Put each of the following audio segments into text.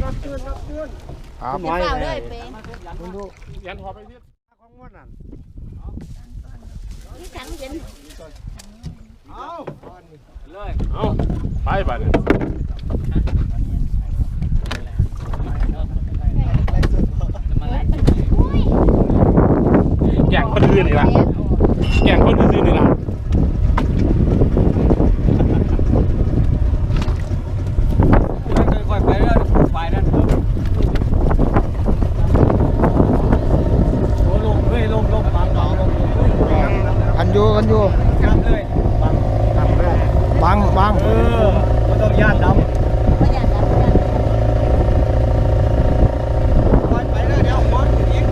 ครับ เปล่าเลยเป้ คุณดูยันหอบไปที่ของม้วนนั่น ที่ถังเย็น เอาเลย เอาไปบ้านแก่งคนอื่นนี่ละแก่งคนอื่นนี่ละค่อยไปเรื่อยไปนั่นโอ้ลงเฮ้ยลงบางลง กันอยู่กลับเลยบาง บัง ไม่ต้องย่านดำ ประหยัดแล้วประหยัด ไปเลยเดี๋ยวหัวยิง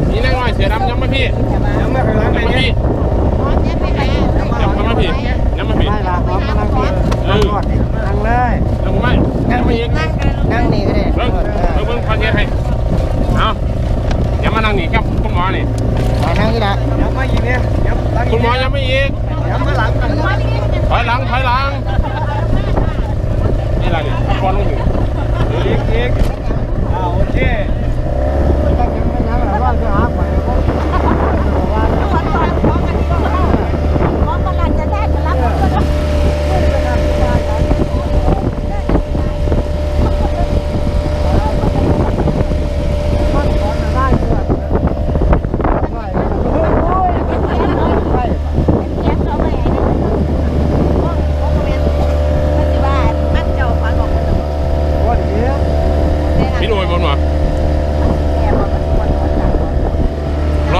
นี่นั่งหน่อยเสียดำย้ำมาพี่ ยังไม่ไปล้าง ย้ำมาพี่ พร้อมเนี่ยไปไหน ย้ำมาพี่ย้ำมาพี่ ไม่ละพร้อมมานั่งกินนั่งเลย นั่งไม่นั่งไม่ยิง นั่งนี่ก็ได้ เบิ่งพอเทียนให้เอาย้ำมานั่งนี่ครับคุณหมอนี่ มานั่งนี่ละ ยังไม่ยิงเนี่ยยังล้าง คุณหมอย้ำไม่ยิง ยังไม่หลังกัน ถอยหลังนี่อะไรเนี่ยบอลลงอยู่ อีกโอเค ต้องยังไม่ยังหรอว่าจะหาไปก็ว่า พร้อมกันพร้อมกันพร้อมกันหลังจะได้จะรับก็ได้ พี่หน่วยบอลหรอร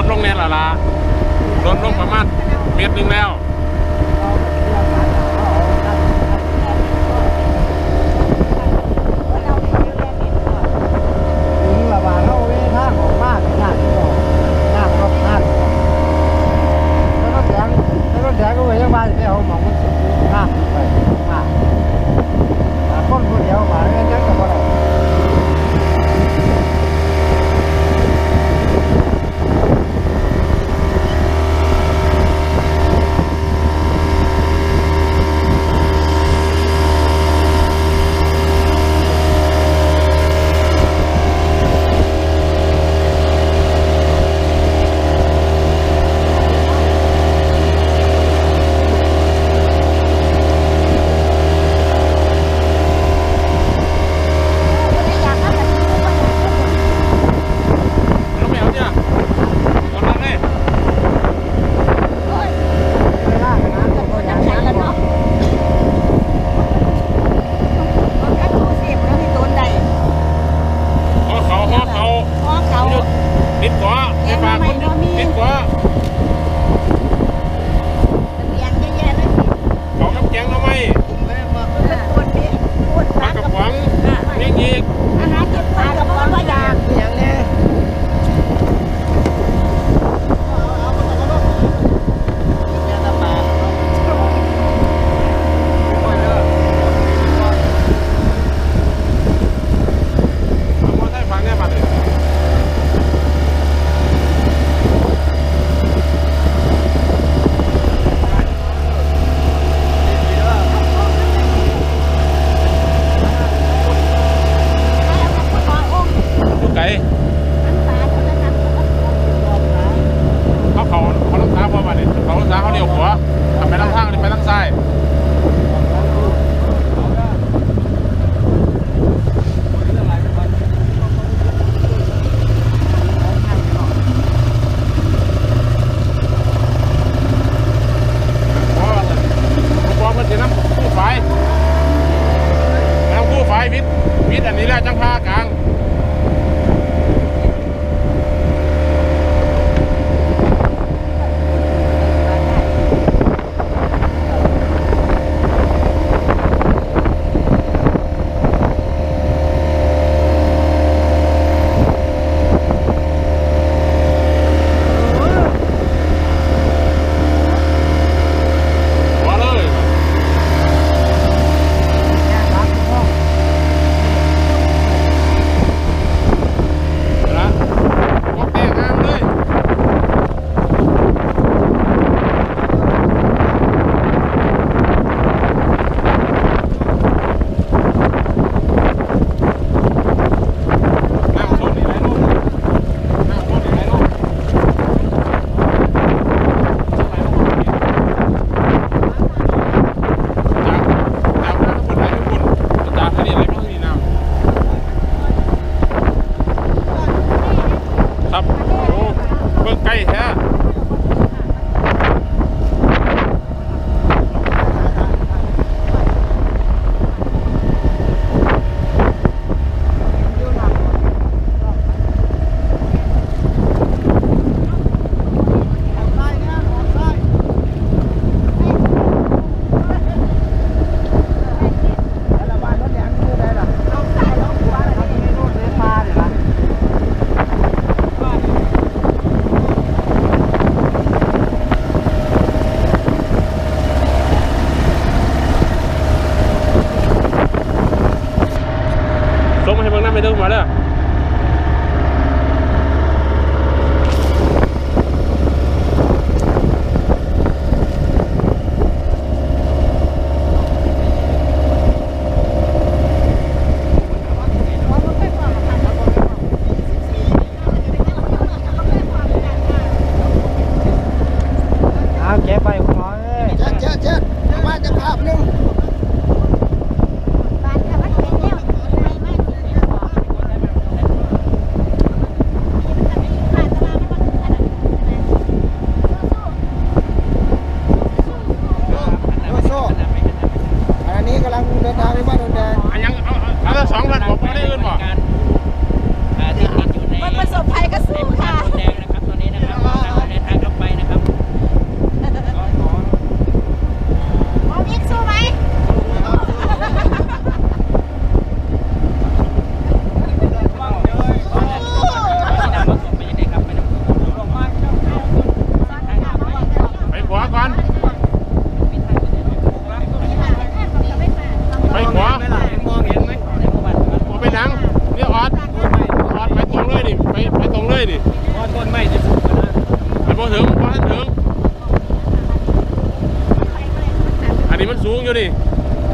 นี่มันสูงอยู่นี่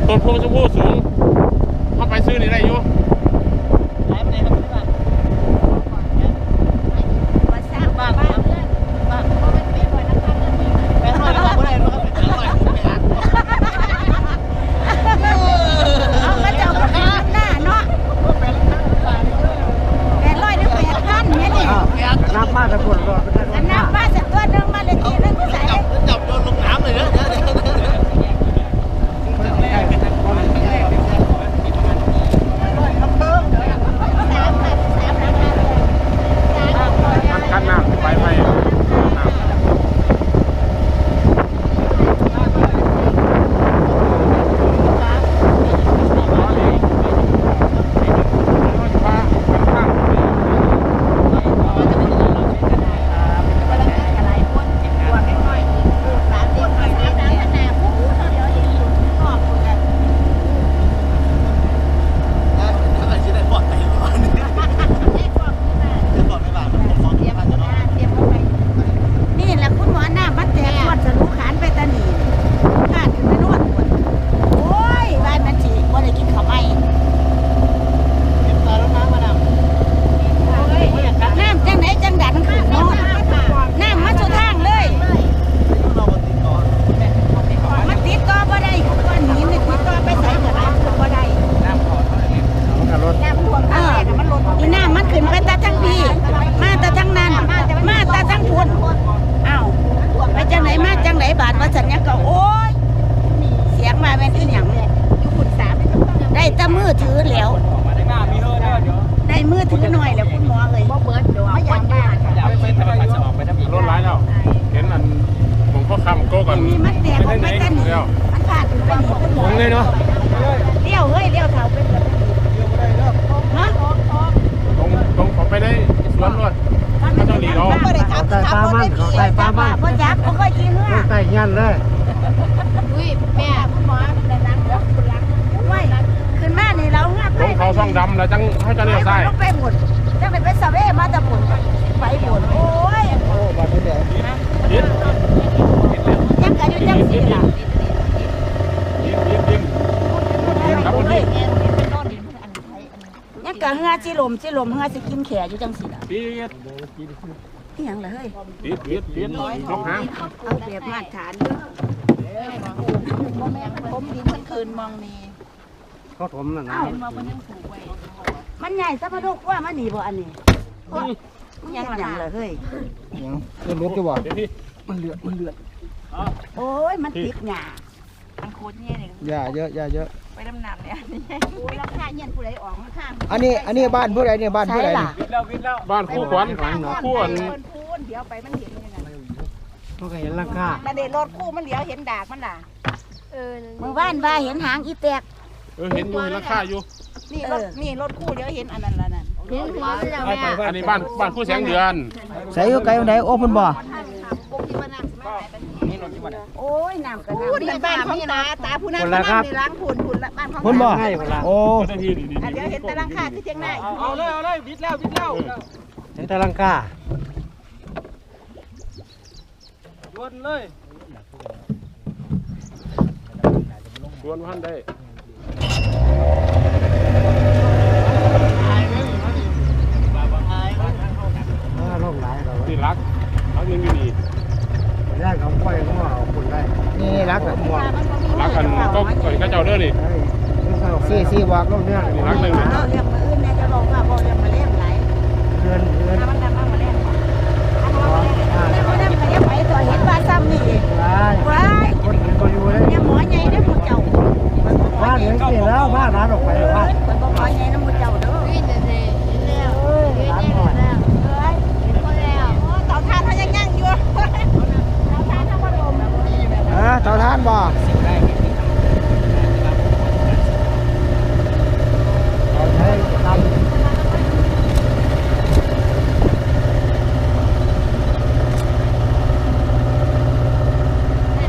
ต้นพวงชมพู่สูงเข้าไปซื้อนี่ได้อยู่ มาสร้างบ้านบ้านเพื่อนบ้านเขาเป็นเปลี่ยนไว้นะคะเงินมีแบงค์ร้อยก็ได้เอากระเจ้ากับหน้าเนาะ800นึง8,000เนี่ยนี่ นับมาตะกุนรอเป็น อันนับว่าสักตัวนึงมาเลยทีนึงก็ใส่ได้ จับโยนลงน้ำเลยนะ มันกั้นน้ำไปน้ำ นี่แหละคุณหมอหน้ามันแตกปวดสรุขานไปตะหนีขาดขึ้นไปนวดปวดโอ้ยบ้านมันฉีกว่าได้กินข้าวไหมน้ำจังไหนจังดันขึ้นเนาะน้ำมาสู่ทางเลยมันติดต่อบ่ได้ก้อนหินนี่ติดต่อไปใส่เหมือนน้ำบ่ได้ มันก็รถ น้ำท่วมข้างแรกมันลดอีน้ำมันขึ้นไปตาทั้งพี่มาตาทั้งนั้นมาตาทั้งพุ่นอ้าวไปจังไหนมาจังไหนบาดว่าสัญญาก็โอ้ยเสียงมาเป็นอีหยังอยู่ขุนสามได้แตะมือถือแล้วได้มือถือหน่อยแล้วคุณหมอเลยบ่เบิดดอกไม่อยากบ้าน รถร้ายแล้วเห็นอันผมก็คำโก้กัน นี่มันแตกออกไปตะหนีมันขาดถึงไปหนีคุณหมอ เลยเนาะ เลี้ยวเฮ้ยเลี้ยวเท้าเป็นแบบฮะ ตรงผมไปได้สวนรถมันต้องหลีเรา เขาใส่ปลามันเขาใส่ปลามัน พ่อจับบ่ค่อยกินเนื้อ ใส่ยันเลย อุ้ยแม่คุณหมอแต่ล้างรถคุณล้างไม่ขึ้นมานี่เรางับ ตรงเขาซ่องดำแล้วจังให้เจ้าเลี้ยวซ้าย ไปหมดจังไปสะเวมาตะปุ่นไปหมดโอ้ย โอ้บาดนี้แหละ ยิด ยังกันอยู่จังสิล่ะ ยิดครับคุณพี่ ยังกันเฮือสิลมเฮือสิกินแขอยู่จังสิล่ะ ปีด อีหยังล่ะเฮ้ย ปีดลกหาง เอาแบบมาตรฐานผมดินมันคืนมองนี่ เขาถมน่ะนะ มันใหญ่ซะมาดูว่ามันนี่บ่อันนี้ยังหยังล่ะเฮ้ย ยังรถจะบอก เดี๋ยวพี่ มันเลือด โอ้ยมันติดหญ้า มันโคตรเนี่ยเลย ยาเยอะยาเยอะ ไปดำน้ำเนี่ย โอ้ยราคาเงินผู้ใดออกมันข้าง อันนี้บ้านผู้ใดเนี่ยบ้านผู้ ใช่ ใด ล่ะ บ้านคู่ขวัญคู่อัน พูนเดี๋ยวไปมันเห็นยังไง มันก็เห็นราคา นั่นเด้รถคู่มันเหลียวเห็นดากมันล่ะ เออ เมื่อวานว่าเห็นหางอีแตก เห็นอยู่เห็นราคาอยู่ นี่รถคู่เดี๋ยวเห็นอันนั้นละนั่น เห็นหัวมันแล้วแม่ อันนี้บ้านคู่แสงเดือน ใส่อยู่ไกลไหนโอ้มันบ่ โอ้ยน้ำกระน้ำนี่บ้านของตาผู้นั้นนี่ล้างผุนบ้านของ มันบ่โอ้ เจ้าหน้าที่ดี เดี๋ยวเห็นตะลังคาคือเชียงหน้า เอาเลยวิดแล้ว เห็นแต่ลังกา โยนเลย ชวนท่านได้ ลงหลายเรา ที่รักยังอยู่นี่ แยกเขาปล่อยเขาเอาคนได้นี่รักแบบหมวก รักกันก็เจ้าเด้อนี่ ซี่บอกลงเนี่ย รักหนึ่ง เราเรียกมาอื่นเนี่ยจะบอกว่าบอกเรียกมาเลี้ยงไหล เงิน มันนำมาเลี้ยงแล้วก็นำมาเลี้ยงไปตัวเห็นว่าซ้ำนี่ ว้ายคนก็อยู่เลย เนี่ยหมอใหญ่ได้หมดเจ้า บ้านเลี้ยงสิแล้วบ้านร้านออกไปบ้าน คนบอกหมอใหญ่ได้หมดเจ้าเด้อ วิ่งเด็ดเห็นแล้วเห็น ร้าน แล้ว หน่อย แล้วเห็นแล้ว เต่าทานเขายังอยู่เต่าทานทั้งพัดลม เตาท่านบ่ เ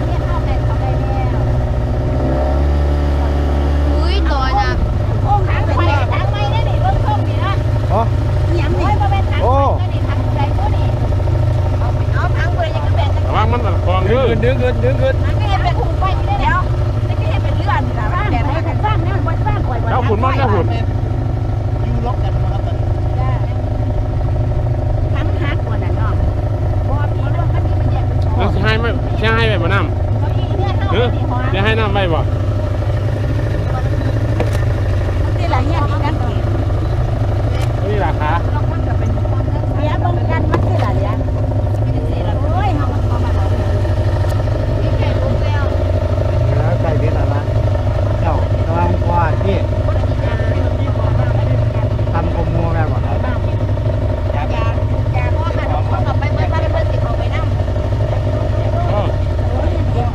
นี่ยเข้าไป จะให้น้ำไปบ่ ที่หลายอย่างอีกนั่นเอง นี่ราคา เสียบงกันมันที่หลายอย่างโอ้ยเขามา มีแค่ลูกแล้ว แล้วใส่เบ็ดอะไรเจ้าระวังกว่าที่ทำกบมัวแบบว่า อยากพ่อค่ะพ่อกับไปเมื่อวันเมื่อสิเขาไปนั่ง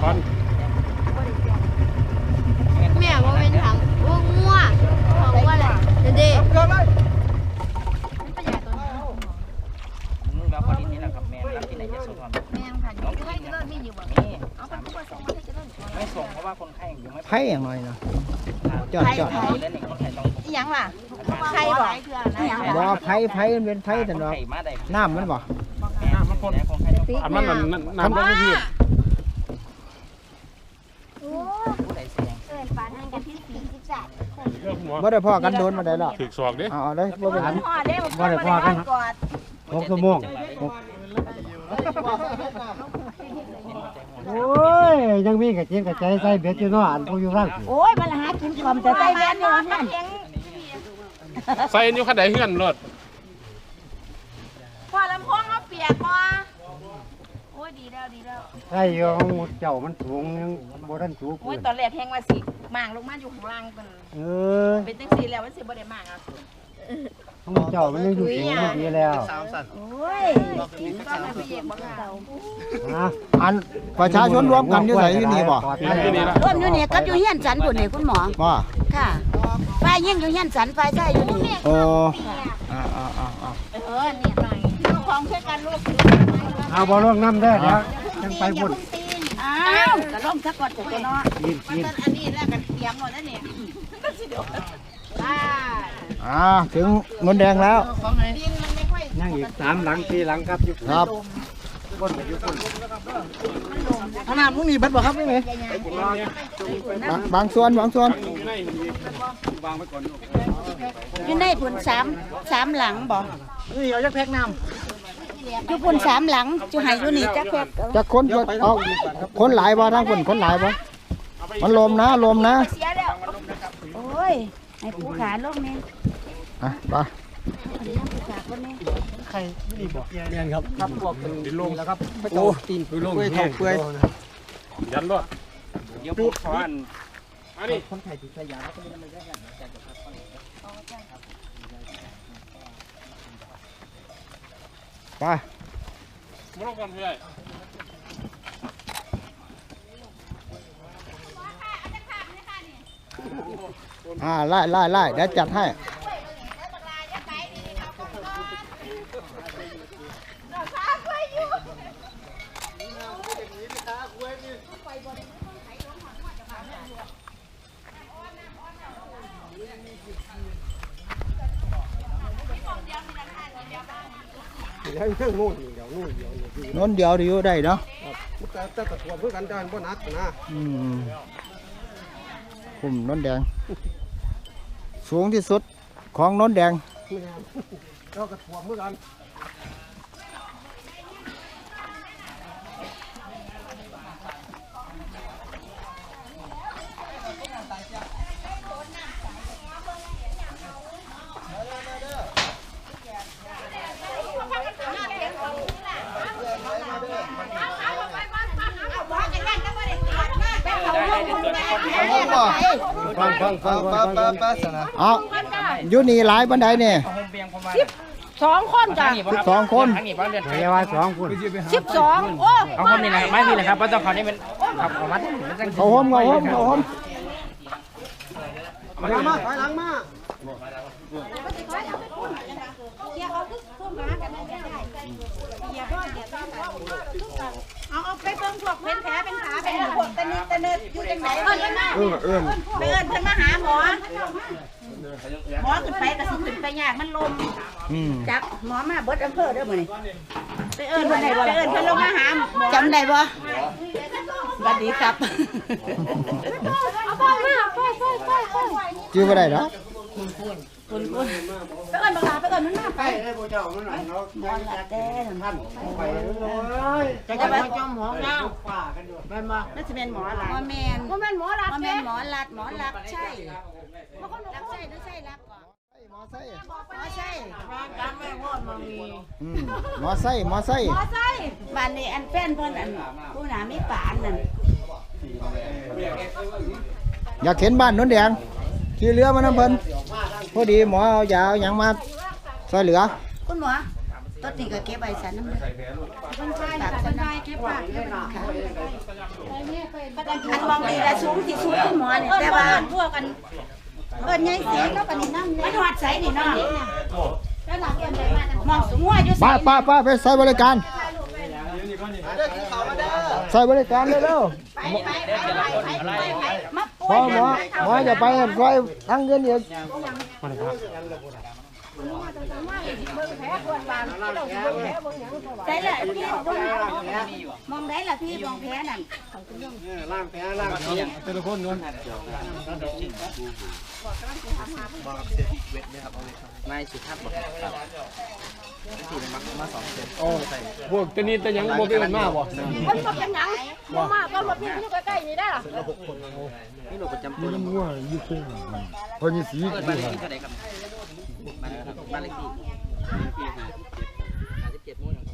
คอน แม่ว่าเป็นถังวัวงัวของว่าอะไรเด็ก แล้วพอดีนี่แหละครับแม่รับที่ไหนจะส่ง แม่ค่ะอยู่ให้จะเลิกมีอยู่บ่ มี เอาไปทุกคนส่งมาให้จะเลิก ไม่ส่งเพราะว่าคนไข้ยังไม่ ไผ่อย่างน้อยนะจอดจอด แล้วนี่คนไข้ต้อง อีหยังล่ะใครบอกอีหยัง บ่ไผ่มันเป็นไผ่แต่ คน ว่า ไข้มาได้ น้ำมันบ่ มันคนคนไข้ต้อง อันนั้นน้ำก็ไม่ยืด ผู้ใดเสี่ยง เอิ้นปานนั้นกันที่4 13 เรื่องหัว บ่ได้พ่อกันโดนมาได้หรอก ถึกศอกดิ เอาเลยบ่เป็นไร พ่อเด้บ่ได้พ่อกันกอด 6 ชั่วโมงโอ้ยยังมีกระเจี๊ยบกระใจใส่เบ็ดอยู่เนาะอันผู้อยู่ร่าง โอ้ยมันหากินคอมจะใส่แว่นอยู่นั่น ใส่อยู่ขันใดเฮือนรถ พ่อลำโพงเขาเปียกบ่โอ้ยดีแล้วดีแล้ว ใส่อยู่ของเจ้ามันสูงยังบ่ทันสูง โอ้ยตอนแรกแฮงว่าสิมางลงมาอยู่ข้างล่างเป็น เป็นจังซี่แล้วมันสิบ่ได้มากอ่ะ ของเจ้ามันยังอยู่สูงมันดีแล้ว โอ้ยก็ไม่ไปเย็บบ่ค่ะ อันประชาชนรวมกันอยู่ไสอยู่นี่บ่ ที่นี่ละ ร่วมอยู่นี่กับอยู่เฮียนสันพุ่นนี่คุณหมอ บ่ ค่ะฝ่ายยิ่งอยู่เฮียนสันฝ่ายชายอยู่นี่ โอ้ เนี่ยหน่อย ลูกของช่วยกันลูก เอาบ่ลงน้ำได้แล้วจังไปพุ่น อ้าวกระล่มซะก่อนจะเนาะ กิน อันนี้แล้วกันเตรียมหมดแล้วนี่ ถึงนนแดงแล้ว ดินมันไม่ค่อย นั่งอีก3หลัง4หลังครับครับขนาดมึงนี่เบิดบ่ครับนี่ไหมบางส่วน อยู่ในพุ่น3หลังบ่ นี่เอาจักแพ็กน้ อยู่พุ่น3หลังจะให้อยู่นี่จักแพ็ก ำจักคนเอาคนหลายบ่ทางคนหลายบ่มันลมนะ เสียแล้วโอ้ยให้ผู้ขาลงนี่ ไป ฝากคนนี้ ใครนี่บ่แม่นครับครับพวก ดินลง แล้วครับโอ้ตีนลงเปื่อย ยันรถ เดี๋ยวผมขออัน อันนี้ คนไข้ที่ใช้ยาแล้วก็ไม่ได้ไป มรก่อนเพื่อน ไล่เดี๋ยวจัดให้นนเดียวอยู่ได้เนาะแต่ตะวันเพื่อกันได้บ่นักนะกลุ่มนนแดงสูงที่สุดของนนแดงเรากระถ่วงเมื่อกันเอาอยู่นี่หลายบันไดเนี่ย โฮมเบียงประมาณ 2คนจ้ะ 12 คน ทางนี้บ้านเรือน เรียกว่า2 คน 12โอ้ เอาโฮมนี่แหละไม่มีเลยครับเพราะเจ้าเขานี่เป็นครับเอามาทั้งหมด เอาโฮมมาถอยหลังมาเอาไปเบิ่งพวกเป็นแผลเป็นขาเป็นพวกตะนิดตะเนิดอยู่จังได๋เอิ้นมา เอื้อน ไปเอิ้นเพิ่นมาหาหมอหมอขึ้นไปก็สิขึ้นไปยากมันลมจับหมอมาเบิดอำเภอเด้อมื้อนี้ไปเอิ้นเพิ่นได้บ่ไปเอิ้นเพิ่นลงมาหาจำได้บ่สวัสดีครับ จื้อบ่ได้เนาะ คุณไปเอิ้นบังลาไปเอิ้นมันมาไป ได้พวกเจ้ามันหน่อยเนาะ หมอนละแต่ท่าน ไปเลยจะจะมาจอมหองเงาป่ากันด้วยแม่นบ่ น่าจะเป็นหมอหลักหมอแมน ว่าแม่นหมอรัก หมอแม แม่ นหมอลัดหมอลักใช่ลักใช่หรือใช่ลักก่อน หมอไส้ หมอใช่ หมอไส้หมอไส้ หมอใช่บ้านนี้อันแฟนเพิ่นอันผู้หนามีป่านนั่น อยากเห็นบ้านโน้นแดงขี่เรือมาน้ำเพิ่นพอดีหมอเอายาเอาหยังมาช่วยเหลือ คุณหมอต้นนี้ก็เก็บไว้สันน้ำเลือดตัดคนได้เก็บปากค่ะอันมองดีละสูงที่สุดคุณหมอเนี่ยแต่ว่าพวกกันเอิ้นใหญ่สีก็ปานนี้น้ำมันหอดใสนี่เนาะมองสูงหัวอยู่ใส ป้าไปใส่บริการใส่บริการเร็ว ไปมา ๆ ป่ พ ว อย หมอจะไปซอยทั้งเงินอีก ใส่ละพี่มองได้ละพี่มองแพ้นั่น ล่างแผลล่างแต่ละคนนู้น นายสุทัศน์บอกครับที่มา2เซน โอ้พวกตัวนี้แต่ยังบ่เป็นมาบ่ คนตกยังหยังบ่มาก็รถพี่อยู่ใกล้ๆนี่ได้ล่ะ นี่โรคประจำตัว มันว่าอยู่ขึ้นพอมีสี เกิดบ้านเลขที่เท่าไหร่ครับบ้านเลขที่57โมงครับ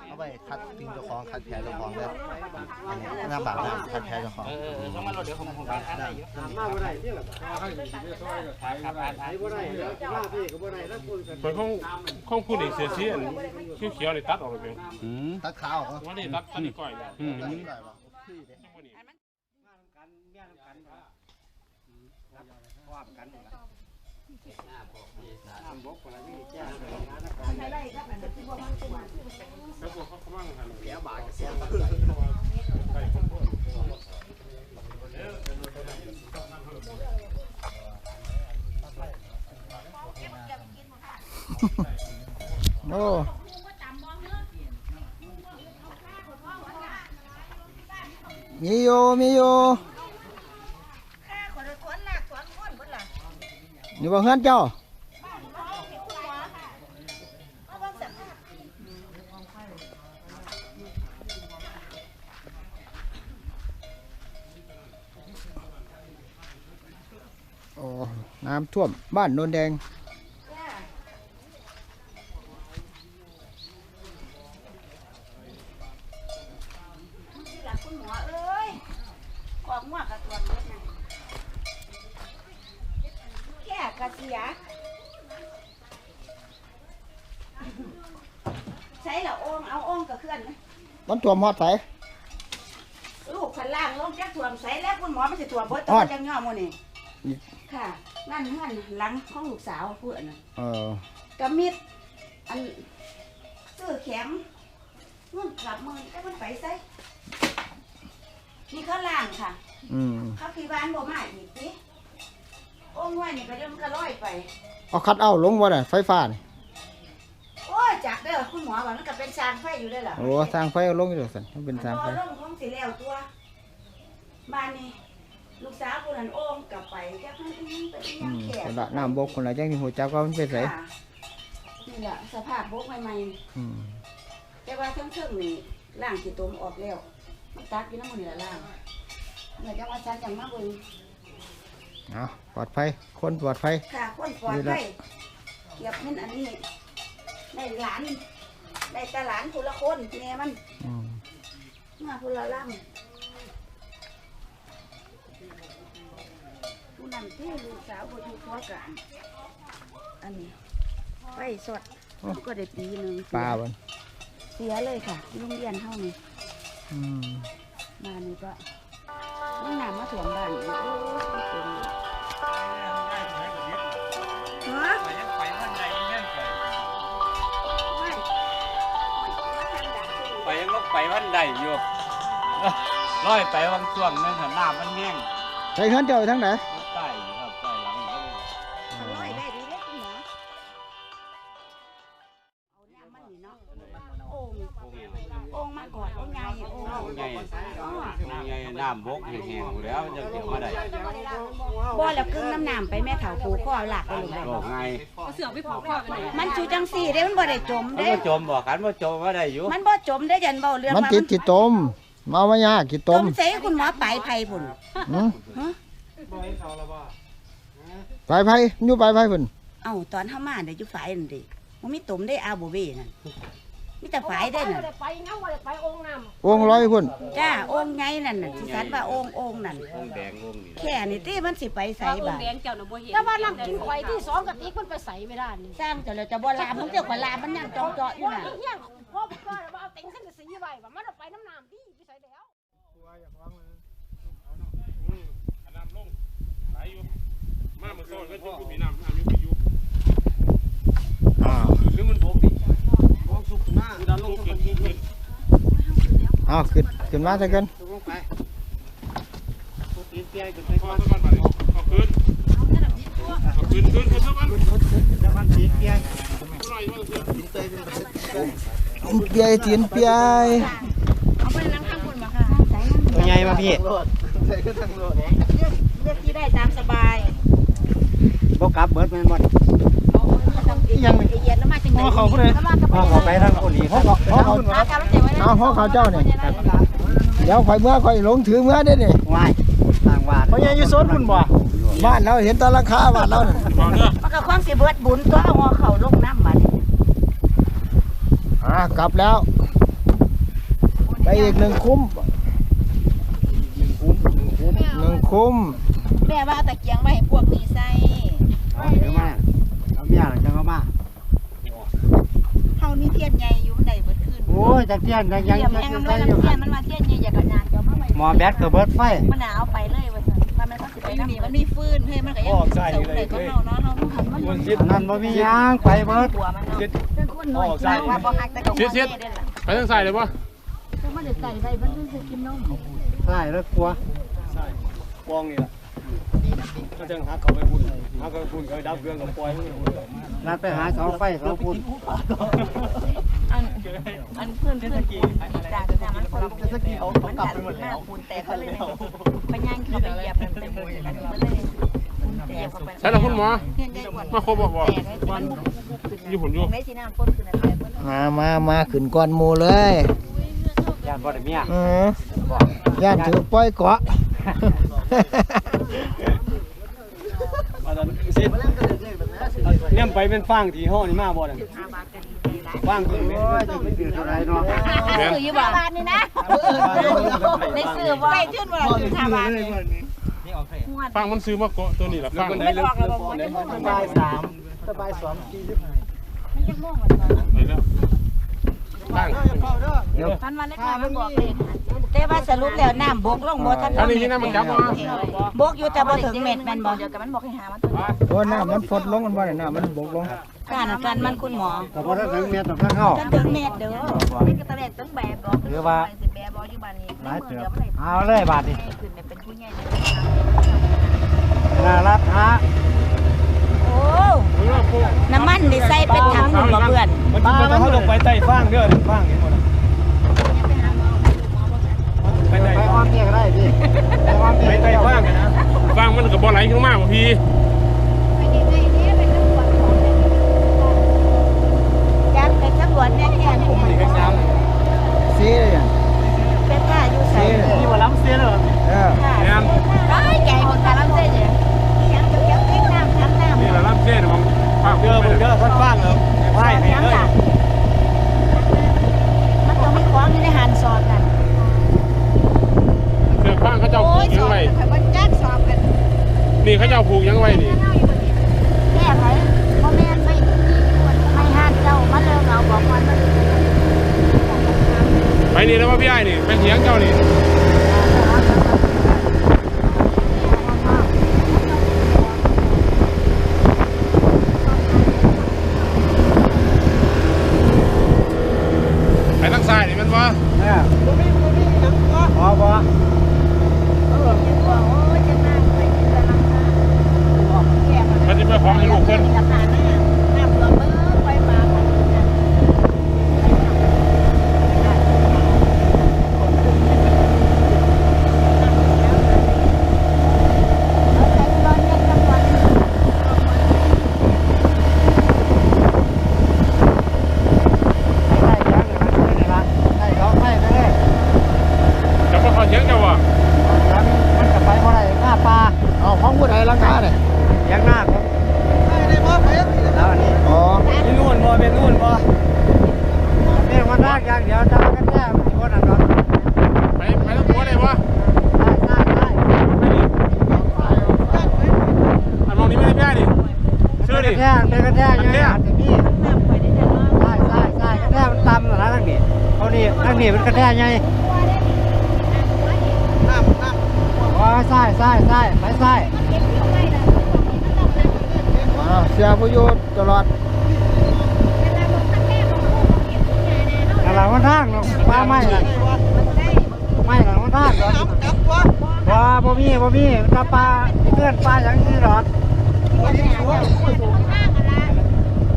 เอาไปคัดทิ้งเจ้าของคัดแผลเจ้าของเลยอันนี้หน้าบากหน้าคัดแผลเจ้าของ ต้องมารถเดี๋ยวผมอ่านได้อยู่ มาบ่ได้ที่ล่ะ ครับอ่าน บ่ได้แล้วมาพี่ก็บ่ได้แล้วคนกัน เพิ่นของผู้นี่เสียสีอันเขียวๆนี่ตัดออกเลยเป็น ตัดขาวเหรอ ว่านี่ตัดนี่ก้อยแล้ว ตัดได้ปะ แล้วพวกเขามั่งหันเสียบาทเสียบ โอ้มีอยู่นี่บ่เฮือนเจ้าโอ้น้ำท่วมบ้านโนนแดงคุณหมอเอ้ยขอกมั่วกับตัวนี้นะแค่กระเสียใช้ละองเอาองกับเคลื่อนนะ มันท่วมฮอดไส ลูกขันล่างลงจากถ่วมใสแล้วคุณหมอไม่ใช่ถ่วมเบิดตัวจังย่อมูนี่ค่ะนั่นเฮือนหลังของลูกสาวพูดอันนั้น กระมิดอันซื้อแข็มเงินกลับมือแต่มันไปใส่นี่เขาล่างค่ะเขาขี่บ้านบ่มาอีกสิโอ้งวยนี่ก็เริ่มกระร้อยไป เอาคัดเอาลงบ่ได้ไฟฟ้านี่ โอ้ยจากเด้อคุณหมอว่ามันก็เป็นสร้างไฟอยู่ได้หรอ โอ้สร้างไฟเอาลงอยู่ซั่นมันเป็นสร้างไฟ ลงของสิแล้วตัวบ้านนี้ลูกสาวคนนั้นโอ้งกลับไปจากนั้นอีไปอีหยังแข คนละน้ำบกคนละจังที่หัวจักว่ามันเป็นไส ค่ะนี่แหละสภาพบกใหม่ๆแต่ว่าทั้งเครื่องนี่ล่างสิตมออกแล้วมันตักอยู่น้ำมันนี่ละล่างเนี่ยจังว่าฉันจังมาเบิ่ง เอาปลอดภัยคนปลอดภัย ค่ะคนปลอดภัยเก็บเงินอันนี้ได้หลานได้แต่หลานคนละคนแม่มันมาคนละล่างผู้นำที่ลูกสาวคนที่พัวกันอันนี้ไปสดก็ได้ปีหนึ่ง ปลาบ่น เสียเลยค่ะโรงเรียนเท่านี้มานี่ก็น้ำน้ำมาถ่วมบ้านอีกโอ้ยเป็นฮะ ไปวันใดยังเกิด ไปยังลงไปวันใดอยู่ร้อยไปวันช่วงนึงหันหน้ามันแห้ง ใส่เฮือนเจ้าไปทางไหน ใต้อยู่ครับใต้หลังนี่ อร่อยได้ดีเลยคุณหมอเอาเนี่ยมันนี่เนาะโอ่งมัน กอดว่าไงโอ้ ใหญ่ใหญ่น้ำบกแห้งๆอยู่แล้วจะเกี่ยวมาได้ บ่แล้วกึ่งน้ำน้ำไปแม่เฒ่าผูกข้อหลักเลย โลกไง มันชูจังสี่เด้มันบ่ได้จม มัน เด้ ก็จมบ่ขันว่าจมว่าได้อยู่ มันบ่จมได้ยันเบาเรื่อง มัน ว่า ติดกี่ตมมาว่ายากกี่ต ต้ ม มใส่คุณหมอไปไผ่พุ่น หืมไปไผอยู่ไปไผพุ่น เอ้าตอนเฮามาเดี๋ยวอยู่ฝ่ายนั่นดิมันมีตุ่มได้อาบ่เวนั่นมีแต่ฝ่ายได้น่ะ วงร้อยพุ่น จ้าองค์ไงนั่นน่ะที่สันว่าองค์นั่น วงแดงวงนี่ แค่นี่ติมันสิไปใส่บาด แต่ว่านั่งกินไข่ที่สองกะติกมันไปใส่ไม่ได้นี่ สร้างจะแล้วจะบ่ลามันเจ้าก็ลามันยังจองเจาะอยู่น่ะ เฮี้ยงพ่อก็ว่าเอาเต็งเส้นสีไว้ว่ามันเอาไปน้ำน้ำดีไปใส่แล้ว น้ำลงไหลอยู่มาเมื่อก่อนก็จะมีน้ำอยู่ไปอยู่ อ้าว หรือมันบกดิบกสุกมากดันลงขึ้น อ้าวขึ้นมาซะกัน พอสักวันไปเอาขึ้นขึ้นสักวันจะมันตีเปียกหน่อยว่าขึ้น เปียตีนเปีย ตัวใหญ่มาพี่ เลือกที่ได้ตามสบาย บ่กลับเบิดแม่นบ่ ยังไอ้เย็นแล้วมาจังได๋เขาพุ่นเลย พ่อเขาไปทางคนนี้เขา เอาเขาเจ้าเนี่ยเดี๋ยวข่อยเมื่อข่อยหลงถือเมื่อได้นี่ วายต่างวาดเขายังอยู่โซนพุ่นบ่ บ้านเราเห็นแตราคาบ้านเราเนี่ย บอกเด้อ มันก็ความสิเบิดบุญตัวเอาหัวเข่าลงน้ำบัด กลับแล้ว ไปอีก1 คุ้ม1 คุ้ม แม่ว่าเอาตะเกียงมาให้พวกนี้ใส่ เดี๋ยวมาเอาเมียหลังจังเอามา เฮามีเทียนใหญ่อยู่มันได้เบิดคืน โอ้ยจักเทียนยัง เทียนแม่งมันเลยเทียนมันมาเทียนใหญ่อยากกระยานจะเอามาไว้ หมอแบตก็เบิดไฟ มันเอาไปเลยว่าซั่นว่ามันก็สิไปนำมันมีฟืนเฮ้ยมันก็ยังเสาได้ก็เฮาเนาะเฮาบ่หันมัน อันนั้นบ่มีหยังไปเบิด หัวมันเนาะเป็นคนน้อยใจว่าบ่ฮักแต่ก็บ่ได้ล่ะ ไปทางซ้ายเลยป่ะ ใช่แล้วกลัว วงนี่แหละก็จังหาเขาไปบุญหาเขาไปบุญเขาดับเครื่องกับปล่อย นัดไปหาเสาไฟเสาพุ่น อันเพื่อนจากแต่มันคนจะสกีเขากลับไปหมดแล้วคุณแต่เขาเลยไปย่างเขาไปเหยียบมันเต็มหมดเลยมันเลยแต่เขาไป ใช่แล้วคุณหมอ เพียงได้กว่า มาครบบ่มันอยู่ผมอยู่ ไม่สิน้ำก้นคือนั่นแหละ มาขึ้นก่อนหมู่เลย ย่านบ่ได้เมีย ย่านถือปล่อยเกาะ มาตอนสิเนี่ยไปเป็นฟางที่ห้อนี่มาบ่เนี่ยฟางตัวนี้ โอ้ยจะไปอยู่เท่าไรเนาะ สื่ออยู่บ้านนี่นะในสื่อว่าไปชื่นว่าสื่อทาบ้าน ฟังมันซื้อมาเกาะตัวนี้ละฟัง ไม่บอกเราบอกได้ สบาย3สบาย2 มันจะม่วง ไปแล้วฟัง มันมาเล็กน้อยมันบอกเองแต่ว่าสรุปแล้วน้ำบกลงบ่ทัน อันนี้ที่นั่นมันจับมา บกอยู่แต่บ่ถึงเม็ดแม่นบ่เดี๋ยวกับมันบอกให้หามันตัว โอ้น้ำมันฟดลงมันบ่ได้น้ำมันบกลง การมันคุณหมอ แต่พอถึงเมียต้องเข้า ท่านถึงเม็ดเด้อนี่ก็ตะแลกตั้งแบบบอก หรือว่า สิแบบบ่อยู่บ้านนี้ หลายเติบเอาเลยบาดนี้ ขึ้นเป็นผู้ใหญ่ น่ารักฮะ โอ้น้ำมันดิใส่เป็นถังหมดบ่เพื่อน มันเขาลงไปใต้ฟางเด้อฟางนี่หมดไปไหน ไปอ้อมเตี้ยก็ได้พี่ไปอ้อมเตี้ ไป ย ใต้ฟางนะ ฟังมันกับบ่ไหลขึ้นมาบ่พี่ จักเป็นตำรวจแน่แค่ผม นี่เป็นน้ ซีเลยอ่ะ เป็นข้าอยู่ใส่ ำนี่ว่าล้ำเสียเลย แอน ร้ายใจคนขาลำเส้นเนี่ยยังจะยังเล็กน้ำน้ำน้ำ นี่ละลำเส้นของฟัง เด้อมึงเด้อท่านฟางเหรอไพ่ให้ ยัง เลย จ้ะมันต้องมีของอยู่ในหันสอบนั่น เสือฟังเขาเจ้าผูกยังไว้ ข่อยบ่จักสอบกัน นี่เขาเจ้าผูกยังไว้นี่ แก้ไขบ่แม่นไม่ห้ามเจ้ามาเลิกเอาบอกมันมัน ไปนี่แล้วว่าพี่ไอ้นี่เป็นเถียงเจ้านี่ไปทางซ้ายนี่มันว่า เนี่ยพอบ่ มันจะไปของให้ลูกเพิ่น เ ได้กระแทกยังไงอาจจะมีใช่กระแทกมันต่ำนะทั้งนี้เขานี่ทั้งนี้มันกระแทกไงอ๋อใช่ไปใช่ เสียประโยชน์ตลอด อะไรมันทางเนาะปลาไม่ละไม่ละมันทางเนาะว่าบ่มีถ้าปลาเพื่อนปลาอย่างนี้หรอก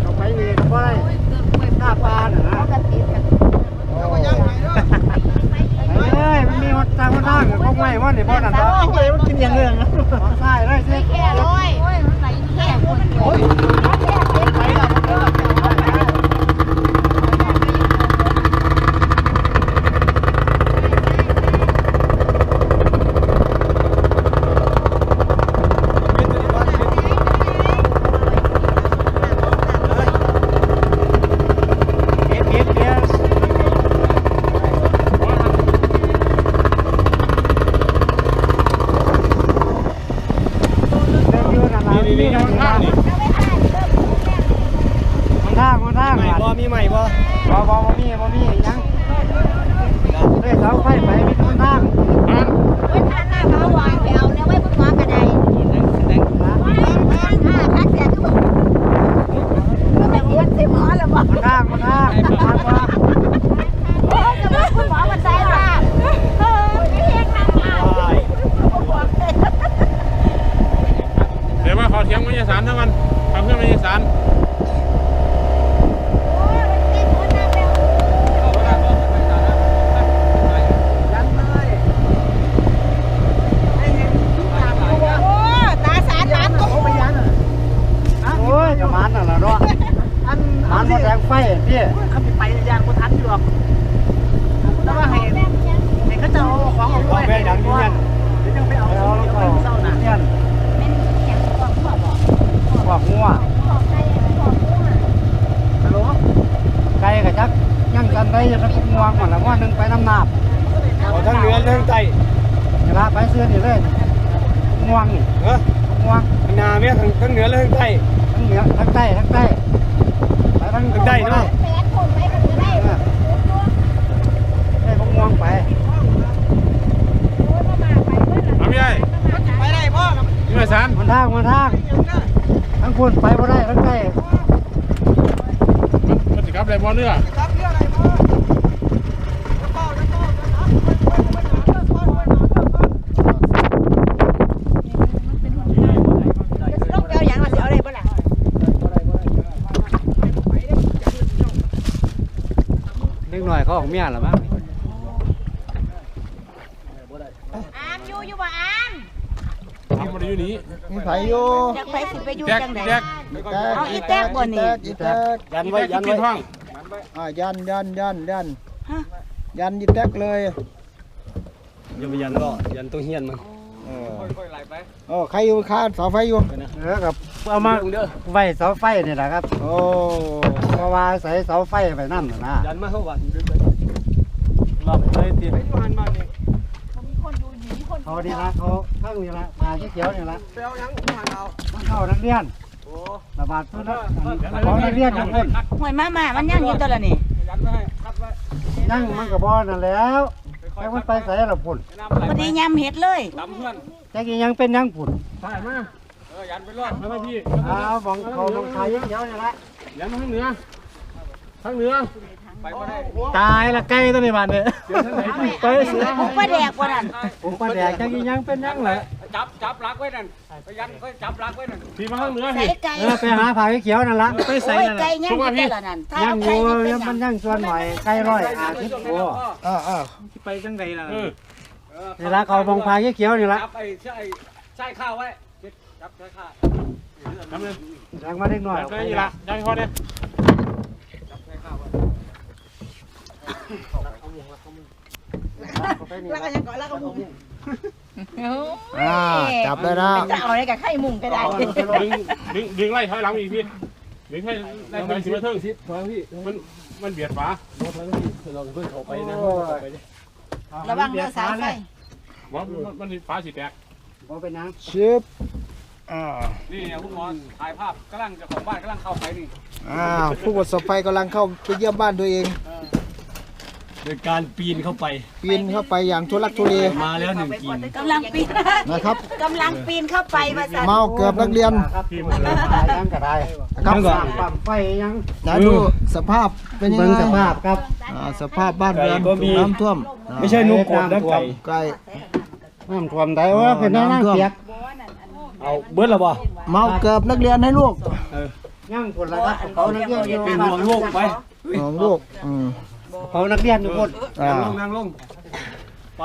เอาไปมีก็ได้ถ้าปลาน่ะนะเฮ้ยมันมีมันทางมันทางเขาไม่ว่านี่บ่นั่นดอกมันกินอย่างเรื่องใช่เลยสิ แค่ร้อยแค่คน นี่ทางข้างนี่ มันทางบ่มีใหม่บ่มียังเฮ้ยเสาไฟไปมีต้นทาง เว้นท่าหน้าเขาวางไปเอาแล้วไว้บนหัวกระไดข้าเสียทุกคนแต่ว่าสิหมอแล้วบอก มันทางว่า โอ้จะว่าคุณหมอมันใจว่าไม่เรียกนางมา เดี๋ยวมาขอเทียงวิทยาศาสตร์ทั้งวันทำเพื่อวิทยาศาสตร์ ตาสารน้ำก็ โอ้ยจะมันน่ะล่ะเนาะมันบ่แดงไฟพี่ เขาไปยางบนทันอยู่หรอกแต่ว่าให้เขาจะเอาของเอาไว้ แม่ดังอยู่เนี่ย ยังไปเอา เอาแล้วก็ เศร้าหนา เนี่ยพวกงัว ฮัลโหล ไก่ก็จักยังกันได้ยังกับงวงหมดแล้วว่านึงไปน้ำนาบเอาทั้งเหนือทั้งใต้นี่ละไปเสื้อนี่เลยงวงนี่งวงนาเมียทั้งเหนือและทั้งใต้ทั้งเหนือทั้งใต้ไปทั้งใต้เนาะได้พวกงวงไป ทำยังไง ไปได้พ่อ วิทยาศาสตร์ มันทางทั้งคนไปบ่ได้ทั้งใต้ มันจะกลับอะไรบ่เรือ ครับเรื่องอะไรพ่อต้องเอาอย่างมาเสียอะไรบ้างล่ะ เล็กหน่อยเขาออกเมียหรอมั้ง อามอยู่บ่อาม ทำอะไรอยู่นี้ มีไผอยู่ อยากไปสิไปอยู่ แจ็ค จังได แจ็ค เอาอีแต๊กบ่นี่ อีแต๊ก ยัน ที่ ไว้ แจ็คกินห้อง ยันยีแต๊กเลย อย่าไปยันก็ยันตัวเฮียนมัน ใครอยู่ข้างเสาไฟอยู่ กับเอามาไว้เสาไฟนี่แหละครับ โอ้ เพราะว่าใส่เสาไฟไปนั่นนะยันมาเขาวันรอบเลยตีเขาดีละเขาทั้งนี่ละมาเขียวนี่ละ เปลวยังหันเอา มันเข้านักเรียนระบาดตัวนั้นของนักเรียนทุกคน หวยมามันยังอยู่ตัวละนี่ นั่งมันกับบอนั่นแล้วแต่มันไปใส่ละพุ่น พอดียำเห็ดเลย ตำเพื่อน แต่กี้ยังเป็นยังพุ่น ใช่มายันไปรอดมาพี่ เอามองเขามองชายเขียวนี่ละ ยันมาทางเหนือทางเหนือ ตายละไก่ตัวนี้บาดเนี่ยไปเสือ ผมก็แดกกว่านั้น ผมปลาแดกแต่กี้ยังเป็นยังแหละ จับรักไว้นั่นไปยันก็จับรักไว้นั่น พี่มาทางเหนือ ใส่ พี่ ไก่ ไปหาผาเขียวนั่นละไปใส่ โอ้ย นั่น ไก่ ละ ย่างอยู่ตัวละนั่นถ้า ยัง เอา อ ไก่ ยู่ นี่เป็น มัน หยัง ยังส่วนหน่อยไก่ร้อย50ตัว ไปจังไดล่ะ นี่ละเขามองผาเขียวนี่ละ จับไอ้ใส่ข้าวไว้จับใส่ข้าว ทำเลย ยังมาเล็กน้อย ไปนี่ละยังพอเนี่ย แล้วก็ยังก่อนแล้วก็มุง จับเลยนะ จะเอาอะไรกับไข่มุงก็ได้ ดึงไล่ถอยหลังอีกพี่ดึงให้ไล่ถอยสิมาเทิงมันเบียดฝา ระวังเนื้อสายไฟ ว่ามันฝาสีแตก บ่เป็นยัง ชิบ นี่คุณหมอถ่ายภาพกำลังจะของบ้านกำลังเข้าไปนี่ ผู้ประสบภัยกำลังเข้าไปเยี่ยมบ้านตัวเอง โดยการปีนเข้าไป ปีนเข้าไปอย่างทุลักทุเล มาแล้ว1กิ่ง กำลังปีน นะครับ กำลังปีนเข้าไปมาสั่น เมาเกือบนักเรียน ยังก็ได้ ครับ ปั๊มไฟยัง นะดูสภาพเป็นยัง เบิ่ง ไง สภาพครับ สภาพบ้านเรือน ไก่ก็มี น้ำท่วม ไม่ใช่นุกกดนะไก่ ไก่ น้ำท่วมได้ว่าเป็นน้ำเปียกเอาเบิดแล้วบ่ เมาเกือบนักเรียนให้ลูก ยังคนละครับเขานักเรียนอยู่เป็นห่วงลูกไป ของลูก เขานักเรียนทุกคน นั่งลงไป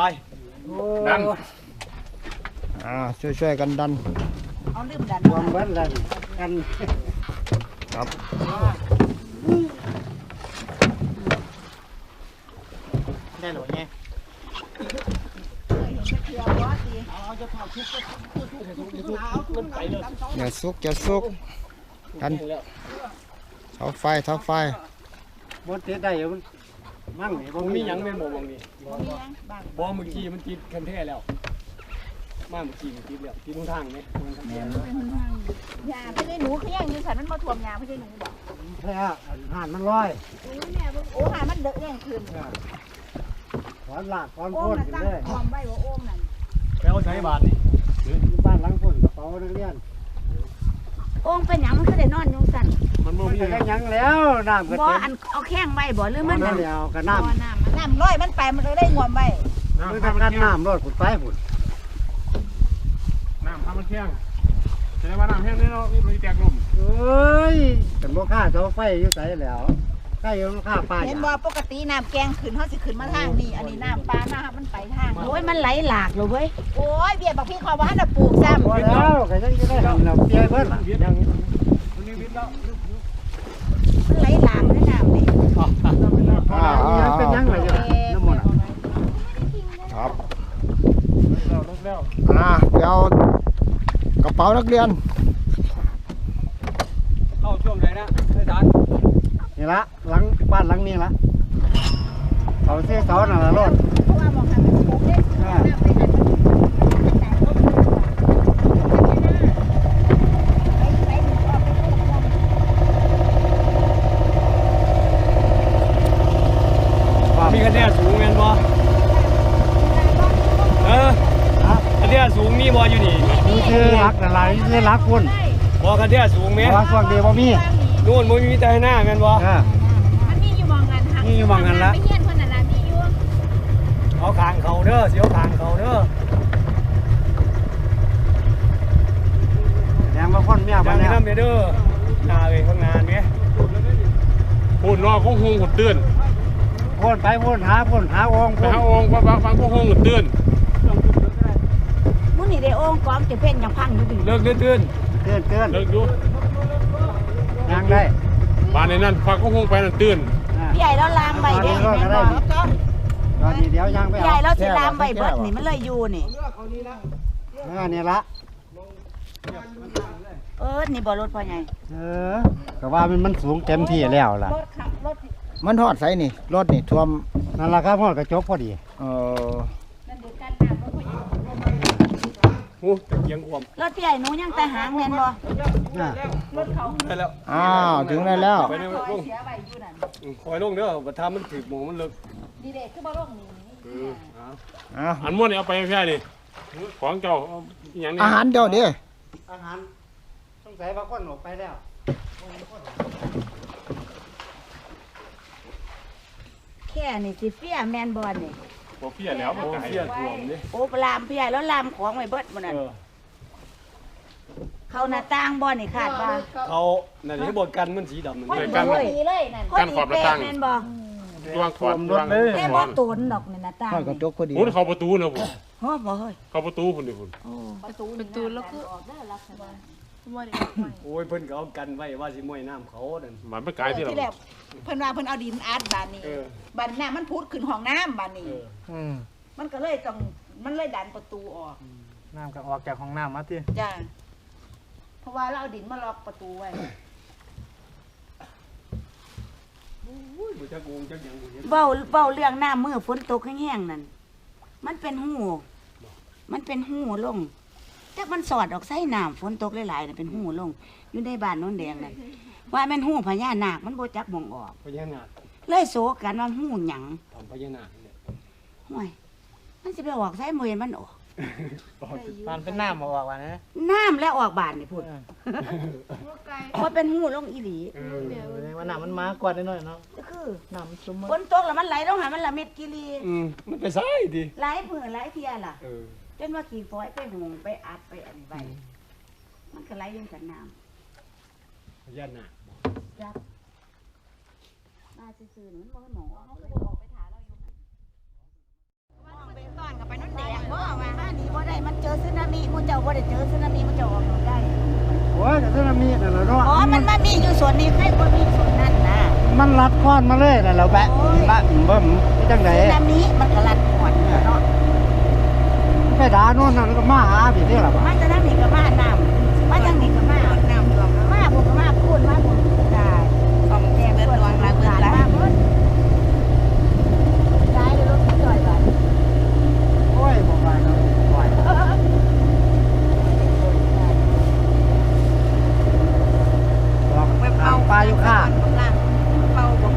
ดัน ช่วยกันดัน เอาลืมดัน ความเบิดแล้วกัน ครับได้หรือไงอย่าซุกกันเท้าไฟ บนเตะได้มันมั่งนี่บ่มีหยังแม่นบ่มองนี่บ่เมื่อกี้มันติดคันแท้แล้วมาเมื่อกี้มันติดแล้วติดทางไหม ยาไม่ใช่หนูเขายังอยู่สันมันมาถ่วมยาไม่ใช่หนูบอก แท้ห่านมันลอย โอ้หามันเดอะแย่งคืน ถอนลากถอน โอ้ โพ่น มัน ขึ้น ตั้ง เลย ความไว้ว่าโอ้มนั่น ไปเอาใช้บาทนี่อยู่บ้านหลังพ่นกระเป๋านักเรียน โอ้มเป็นหยังมันก็ได้นอนอยู่สัน มันบ่มีหยังแล้วน้ำก็ บ่ เต็ม อันเอาแข้งไว้บ่หรือมัน นั่ นั่ น น แล้วก็ บ่ น้ำ น้ำร้อยมันไปมันเลยได้งวมไว้ มันทำกันน้ำรถผุดไปผุด น้ำทำมันแข็งแสดงว่าน้ำแห้งนี่เนาะนี่มันแตกลม เอ้ยแต่บ่ค่าเสาไฟอยู่ไสแล้วใกล้อยู่ค่าป้าย เห็นบ่ปกติน้ำแกงขึ้นเฮาสิขึ้นมาทางนี้อันนี้น้ำปลาน้ำมันไปทางโอ้ยมันไหลหลากเลยเว้ยโอ้ยเบี้ยบักพี่ขอว่าน่ะปลูกซ้ำ บ่แล้วก็ยังจะได้ทำแล้วเปียเบิ่นล่ะยัง มันไหลหลากด้วยน้ำนี่ ยังเป็นยังไงอยู่น้ำมัน ครับ แล้ว ไปเอากระเป๋านักเรียน เข้าช่วงไหนนะอาจารย์ นี่ละหลังบ้านหลังนี้ละเขาเสียเสาน่ะละรถ เพราะว่าบอกให้มันปลูกได้น้ำไปหันมันแต่ก็มันไปหนูออกไปปลูก มีกันแน่สูงแม่นบ่กันแน่สูงมีบ่อยู่นี่นี่คือรักอะไรคือรักคุณบ่กันแน่สูงแม่ว่าส่วนเดียวบ่มีนู่นบ่มีแต่หน้าแม่นบ่ มันมีอยู่มองกันค่ะ นี่อยู่มองกันละ ไปเฮียนคนนั้นละมีอยู่ เอาขางเขาเด้อเสียวขางเขาเด้อแดงมาพ่นเมีย อ บ้า ย่าน ง เนี่ นี้ ย น้ำเด้อหน้าเลยข้างหน้าเนี่ย พูดนอกของหงหุดตื่น พ่นไปพ่นหาองค์ ไป พ่น หาองค์ฟังของหงหุดตื่น มื้อนี้ได้โอ่งกองจะเป็นอย่างพังอยู่ดิ เลิกเตื้น เตือน เลิกดู ยังได้ บ้านในนั้นฟังของหงไปนั่นตื่น พี่ใหญ่แล้วลามไว้เด้แม่นบ่ ตอนนี้เดี๋ยวยังไป พี่ เอา ใหญ่แล้วสิลามไว้เบิดนี่มันเลยอยู่นี่ นี่ละ นี่บ่รถพ่อใหญ่ ก็ว่ามันสูงเต็มที่แล้วล่ะ รถขับรถ มันทอดไสนี่รถนี่ท่วม นั่นล่ะครับพ่อกระจกพอดี นั่นดูกันน้ำรถพ่อใหญ่ โอ้ตะเกียงขวม รถพี่ใหญ่หนูยังแต่หางแม่นบ่ ไปแล้ว ถึงได้แล้ว ไปในลง เสียไว้อยู่นั่น คอยลงเด้อบัดทามันถึกหมองมันเลิก ดีเด้คือบ่ลงนี่ อันม้วนนี่เอาไปไม่ใช่นี่ของเจ้าอย่างนี้ อาหารเจ้าเด้ อาหารสงสัยว่าคนออกไปแล้ว แค่นี่สิเฟียแม่นบ่นี่ บ่เพี้ยแล้วบ่ไก่ เสียขวมนี่ โอ้ลามพี่ใหญ่แล้วลามของไว้เบิดบ่นั่นเข้าหน้าต่างบ่นี่คาดว่า เขานั่นที่บทกันมันสีดำนั่น พอ กัน ดีเลยนั่น กันขอบหน้าต่าง แม่นบ่ ดวงขวดดวง แต่บ่ตนดอกนี่หน้าต่าง ทอดกระจกพอดี พุ่นเข้าประตูนะพุ่น ฮอบ่เฮ้ย เข้าประตูพุ่นดิพุ่น ประตูแล้วคือ โอ้ยเพิ่นก็เอากันไว้ว่าสิมวยน้ำเขานั่น มันไม่ไกลที่เรา ที่แรกเพิ่นว่าเพิ่นเอาดินอัดบานนี้บานน้ำมันพุดขึ้นห้องน้ำบานนี้ มันก็เลยต้องมันเลยดันประตูออก น้ำก็ออกจากห้องน้ำมาที่ จ้าเพราะว่าเราเอาดินมาล็อกประตูไว้ อุ้ยบ่จักงงจักหยังบ่เห็น เบ้าเรื่องน้ำมือฝนตกแห้งๆนั่นมันเป็นหูลง จักมันสอดออกใส่น้ำฝนตกหลายๆน่ะเป็นหูลงอยู่ในบ้านโน้นแดงนั่นว่าแม่นหูพญานาคมันบ่จักมองออก พญานาค เลยโศกกันว่าหูหยัง ทำพญานาคเนี่ย ห่วยมันสิไปออกใส่มือมันออก มันเป็นหน้าหมออกว่านะ น้ำและออกบานนี่พูดว่าเป็นหูลงอีหลี ว่าหน้ามันมากว่านิดหน่อยเนาะ ก็คือ หน้ามันซุ่ม ฝนตกแล้วมันไหลลงหามันละเม็ดกิรี มันไปใส่ดิ หลายมื้อหลายเที่ยล่ะ เออ จนว่าขี่ฟอยไปหงไปอัดไปอันไว้มันก็ไหลลงกับน้ พญานาค ำจับมาซื่อๆมันบ่หมองออกเขาก็บ่ออกไปถาเราอยู่มองไปตอนกับไปน้นแดงบ่ว่ามานี่บ่ได้มันเจอสึนามิมูเจ้าบ่ได้เจอสึนามิมันจะออกได้ โอ้ยแต่ถ้ามันมีแต่ละเนาะ อ๋อมันมามีอยู่ส่วนนี้ใครบ่มีส่วนนั้นนะ มันรัดก้อนมาเลยน่ะเราแบะบะเบิ่มที่จังได๋ สึนามิมันก็ลัดก่อนเนาะ ไปด่าโน่นนั่นก็มาหาพี่นี่ล่ะบ่ มาจะนั่งนี่ก็มาน้ำมาจังนี่ก็มาน้ำรวมมาบุกก็มาพูดมาบุกได้ของแท้เบิดดวงละเบิดละมาเบิดได้เลยรถจ่อยบัด โอ้ยบ่ว่าเนาะบ่อยบอกปลาอยู่ข้า เป่าบ่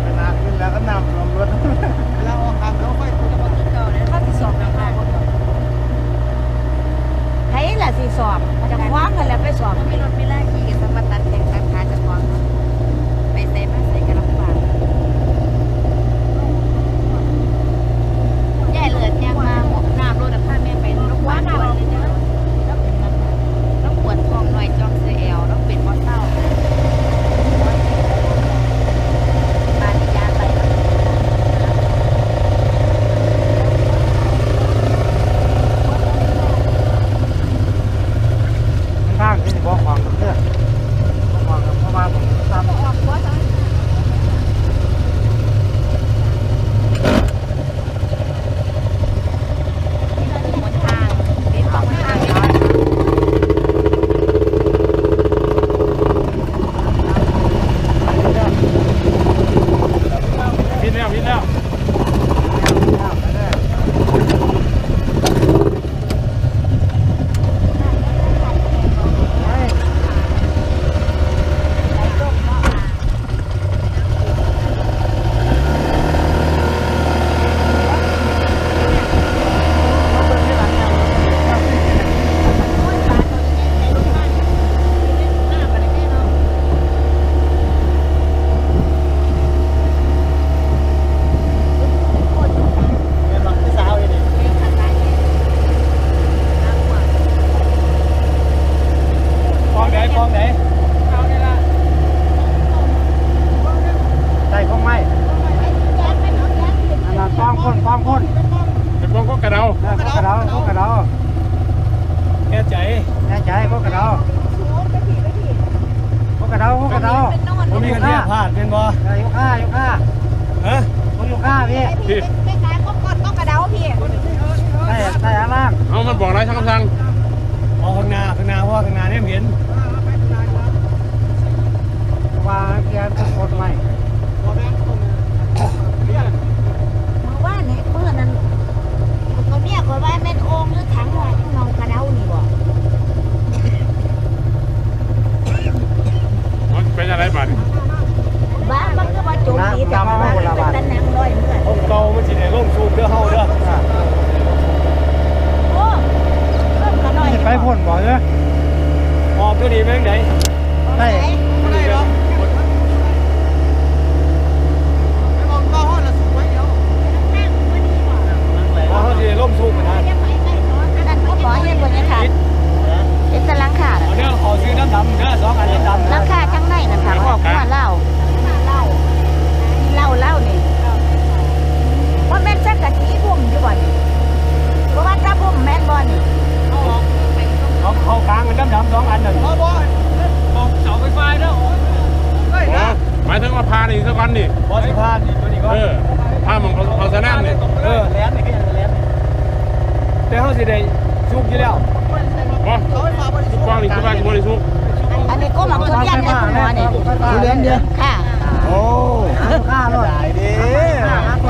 เวลาขึ้นแล้วก็น้ำรวมรถแล้วเอาข้างเขาค่อยคุย เขาสิสอบแล้วค่ะไผล่ะสิสอบจะคว้างกันแล้วไปสอบมีรถมีลาขี่กันมาตัดแต่งตัดขาจะคว้างไปใส่มาใส่กันลำบากยายเลือดยังมาหมกน้ำรถพาแม่ไปรถคว้างก่อนเลยจ้ะต้องปวดท้องหน่อยจอมเสียแอวต้องเป็นบ่เศร้าบาดยาไป ข้างที่บอกของกับเพื่อนบอกของกับพ่อมาผมตาม พินแล้ว ฟองไหนฟองไหน ใส่ข้องไม้อันนั้นฟองพ่น เป็นพวกก็กระเดา พวกกระเดา แค่ใจ แน่ใจพวกกระเดาผมมีกันเนี่ยพลาดเป็นบ่ อยู่ข้า ฮะ ผมอยู่ข้าพี่ พี่ ใส่ข้างล่าง เอามันบอกอะไรช่างคำสั่ง เอาข้างหน้าเพราะว่าข้างหน้าเนี่ยเห็น วางเกียร์กดใหม่ เมื่อวานนี่เมื่อนั้นก็เมียก็ว่าแม่นโอ่งหรือถังว่าเงากระเดานี่บ่ มันเป็นอะไรบ้าง บ้ามันก็ว่าจมดีแต่ว่าเป็นตะนังร้อยเมื่อ ผมเก่ามันสิได้ลงสูบเด้อเฮาเด้อ โอ้เพิ่มก็น้อย ไปพ่นบ่เด้อ ออกตัวนี้แม่งไหน ได้ บ่ได้หรอก พอเขาสิได้ลงสูบกันนะ นั่นก็ขอเฮ็ดบ่ยังค่ะเป็นตะลังค่ะ เอาเด้อขอซื้อน้ำดำเด้อ2อันดำ ลังค่ะทั้งในนั่นค่ะออกมาเหล้านี่ว่าแม่นจักกะสีบุ่มอยู่บ่นี่เพราะว่าถ้าบุ่มแม่นบ่นี่ เขากลางกันดำ2อันนั่นบ่เอาเสาไฟฟ้าเด้อ หมายถึงว่าพานี่สักวันนี่ บ่สิพานี่ตัวนี้ก่อน พามันเขาสนามนี่ แล่นนี่คือแล่นแต่เฮาสิได้สูบอยู่แล้ว ทุกกองนี่คือว่าจะบริสุทธิ์ อันนี้ก็หมักทุเรียนเนี่ยคุณหมอนี่ ทุเรียนเดียว ค่ะ โอ้ข้าเลย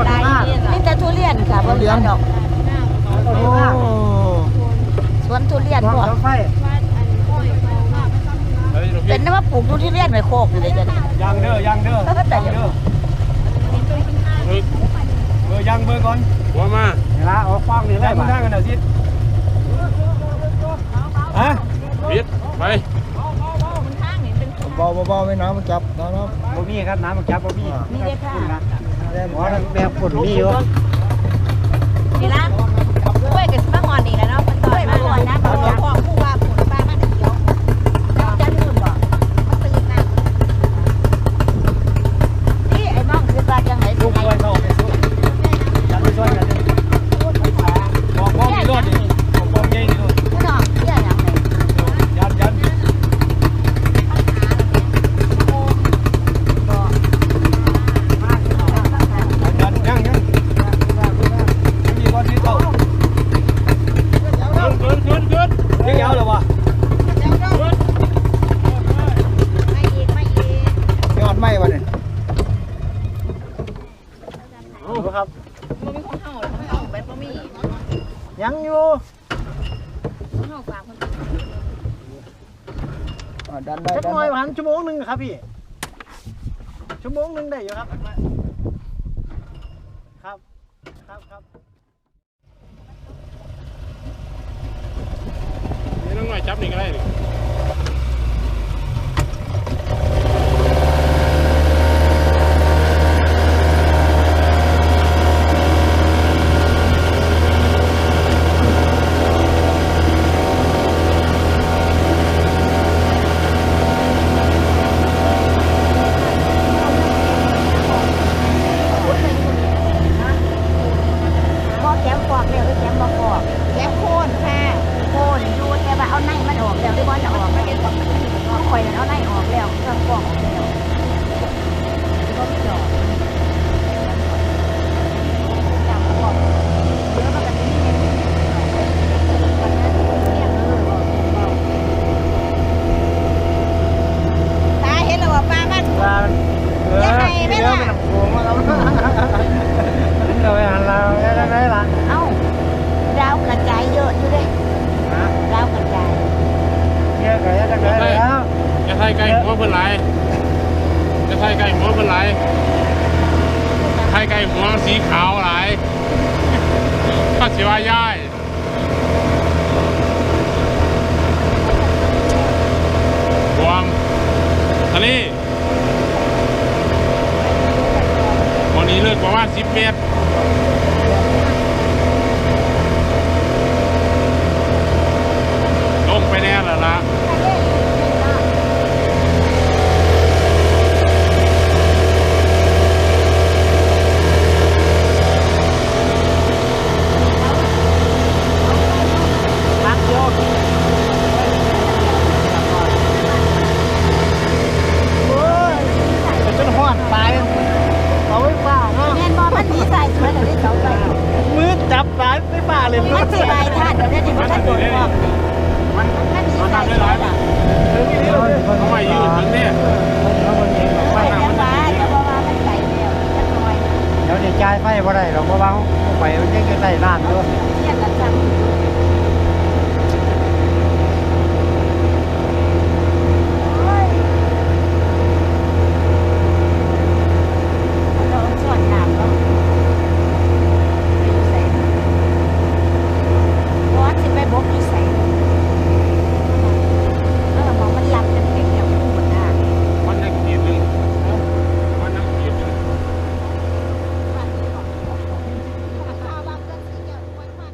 ได้มีแต่ทุเรียนค่ะบ่เหลือดอก โอ้ ส วนทุเรียนบ่ รถไฟ เป็นนว่าปลูกทุเรียนไว้โคกเลยจ้ะ ยังเด้อยังเด้อ แต่ ยังเด้อยังเบอร์ก่อน หัวมา เวลาออกฟังนี่เลยมาทางกันเดี๋ยวสิฮะ ปิดไป เบาๆไม่น้ำมันจับน้ำ บ่มีครับน้ำมันจับบ่มี นี่เลยค่ะ แรง หัวแบบฝนมีอยู่ นี่ละกล้วยกับมะฮอนนี่แหละเนาะมันต่อยมาก่อนนะเขาบอกของผู้ว่าผลป้ามาเดียวจันนู่นบ่มันตื่นน่ะ นี่ไอ้น้องคือว่าจังไหน ลูกช่วยเขาไปสู้จับไปช่วยกันบอกพ่อมีรถนี่บอกพ่อใหญ่นี่รถ พี่น้องเที่ยหยังไง ยันยันยังมีคนที่เขา ขึ้น ยังยาวเลยวะ ยอดไม้วะเนี่ย ดูครับยังอยู่ ดันได้ จะ ดัน หน่อย ได้ หันชั่วโมงหนึ่งครับพี่ชั่วโมงหนึ่งได้อยู่ครับครับ นี่น้องหน่อยจับนี่ก็ได้นี่ บ่แกมฟอกแล้วหรือแกมบ่ฟอกแกมโคนค่ะโคนอยู่แต่ว่าเอาในมันออกแล้วหรือบ่จะออกไม่ได้ฟอกข่อยนั่นเอาในออกแล้วเครื่องฟอกออกแล้วก็ไม่ออกจับฟอกเดี๋ยวมันก็สิตาเห็นแล้วว่าป้ามัน ไม่ล่ะโกงมาแล้วเราไปหันเราได้ละ เอ้าดาวกระจายเยอะอยู่เด้ดาวกระจาย เยอะกันจะได้แล้ว จะใส่ไก่หัวเพิ่นหลายจะใส่ไก่หัวเพิ่นหลายไข่ไก่หัวสีขาวหลายก็สิว่าย่ายรวมทะเลวันนี้เลิกประมาณ10 เมตรลงไปแน่แล้วล่ะจนหอดตายเอาไว้ป่าเนาะ แม่นบ่มันหนีใส่สวยแต่ได้เสาไป มือจับตายไปป่าเลย มันสิบายท่าเดี๋ยวนี้มันจะโดนบ่มันหนีใส่สวยล่ะ เขาไม่ยืดถึงเนี่ย ไปจังหวะจะบ่ว่ามันใส่แล้วจักหน่อย เดี๋ยวจ่ายไฟบ่ได้หรอกเพราะว่าไปมันยังจะได้ล้านด้วย เที่ยงกันจังเราส่วนน้ำเนาะไปอยู่ใส่ร้อนสิไปบกอยู่ใส่มองมันหลับกันเองอย่างผู้หมดหน้า มันยังขีดหนึ่งมันยังขีดหนึ่ง ข้าวบางเกินสีเดียวควรมาก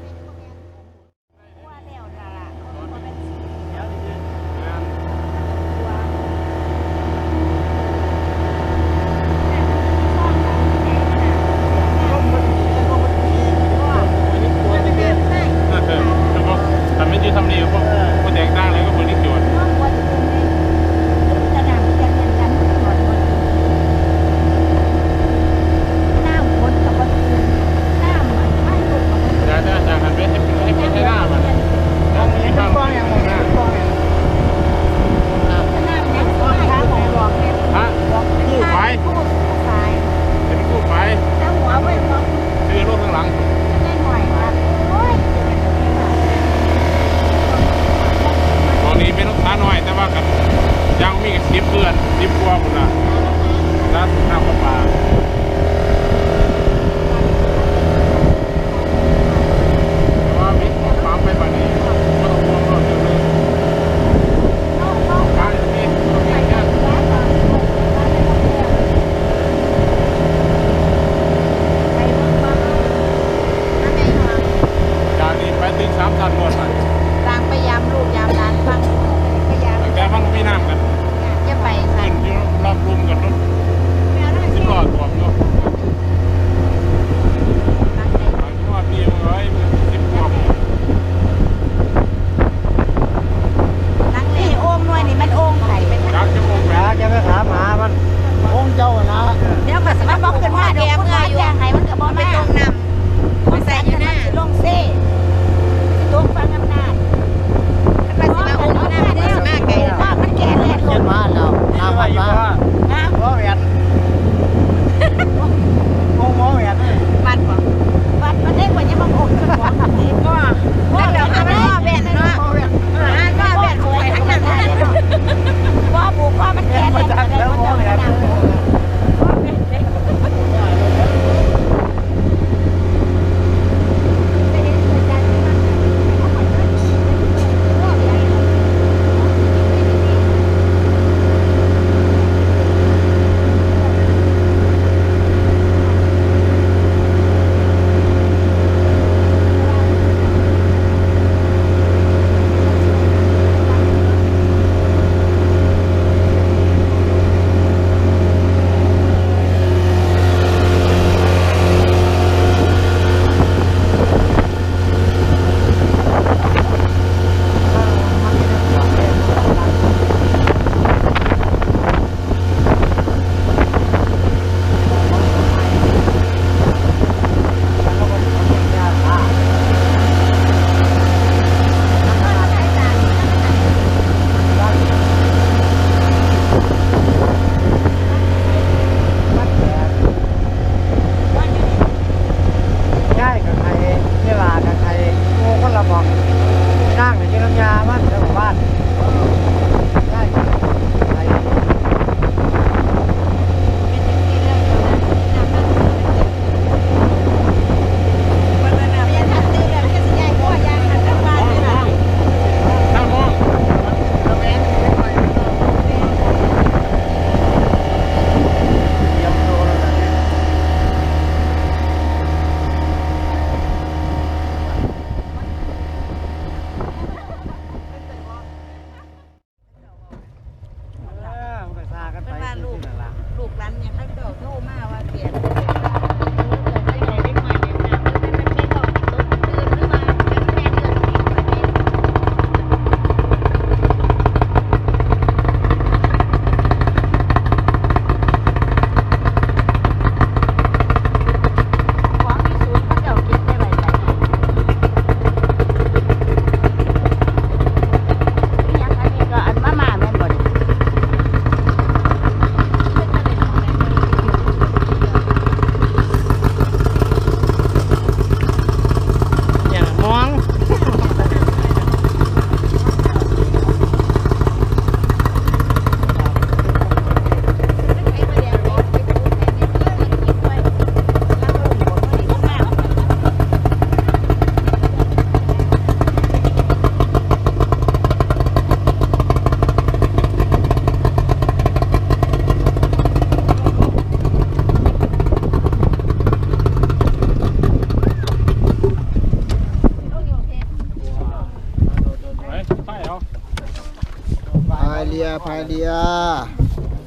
ยพายเรือ